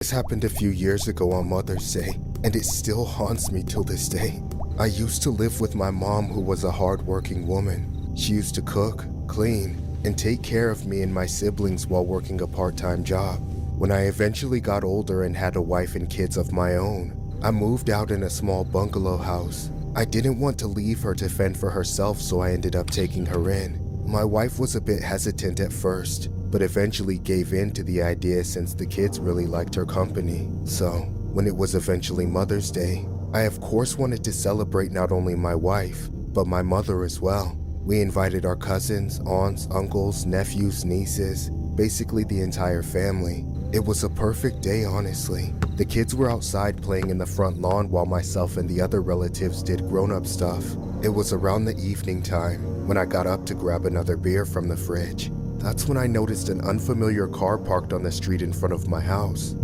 This happened a few years ago on Mother's Day, and it still haunts me till this day. I used to live with my mom, who was a hard-working woman. She used to cook, clean, and take care of me and my siblings while working a part-time job. When I eventually got older and had a wife and kids of my own, I moved out in a small bungalow house. I didn't want to leave her to fend for herself, so I ended up taking her in. My wife was a bit hesitant at first, but eventually gave in to the idea since the kids really liked her company. So, when it was eventually Mother's Day, I of course wanted to celebrate not only my wife, but my mother as well. We invited our cousins, aunts, uncles, nephews, nieces, basically the entire family. It was a perfect day, honestly. The kids were outside playing in the front lawn while myself and the other relatives did grown-up stuff. It was around the evening time when I got up to grab another beer from the fridge. That's when I noticed an unfamiliar car parked on the street in front of my house.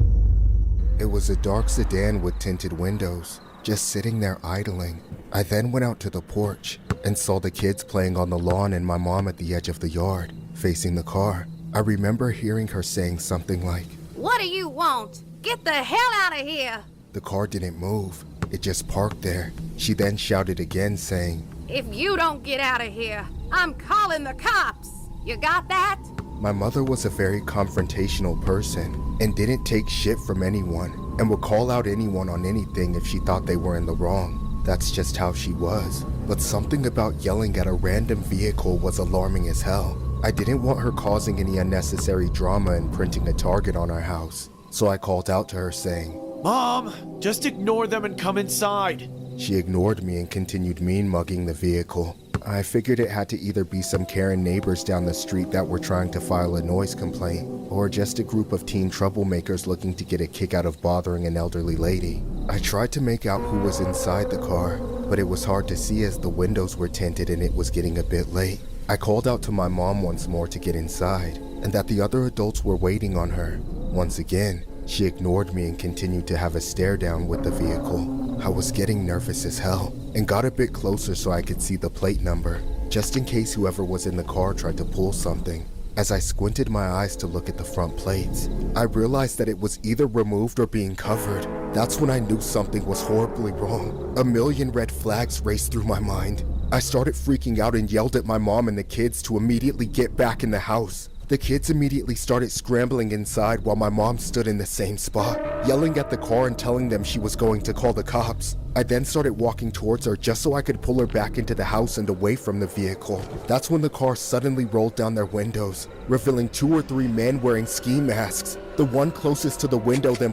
It was a dark sedan with tinted windows, just sitting there idling. I then went out to the porch and saw the kids playing on the lawn and my mom at the edge of the yard, facing the car. I remember hearing her saying something like, "What do you want? Get the hell out of here!" The car didn't move. It just parked there. She then shouted again, saying, "If you don't get out of here, I'm calling the cops! You got that?" My mother was a very confrontational person and didn't take shit from anyone and would call out anyone on anything if she thought they were in the wrong. That's just how she was. But something about yelling at a random vehicle was alarming as hell. I didn't want her causing any unnecessary drama and printing a target on our house, so I called out to her saying, "Mom, just ignore them and come inside." She ignored me and continued mean-mugging the vehicle. I figured it had to either be some Karen neighbors down the street that were trying to file a noise complaint, or just a group of teen troublemakers looking to get a kick out of bothering an elderly lady. I tried to make out who was inside the car, but it was hard to see as the windows were tinted and it was getting a bit late. I called out to my mom once more to get inside, and that the other adults were waiting on her. Once again, she ignored me and continued to have a stare down with the vehicle. I was getting nervous as hell, and got a bit closer so I could see the plate number, just in case whoever was in the car tried to pull something. As I squinted my eyes to look at the front plates, I realized that it was either removed or being covered. That's when I knew something was horribly wrong. A million red flags raced through my mind. I started freaking out and yelled at my mom and the kids to immediately get back in the house. The kids immediately started scrambling inside while my mom stood in the same spot, yelling at the car and telling them she was going to call the cops. I then started walking towards her just so I could pull her back into the house and away from the vehicle. That's when the car suddenly rolled down their windows, revealing 2 or 3 men wearing ski masks. The one closest to the window then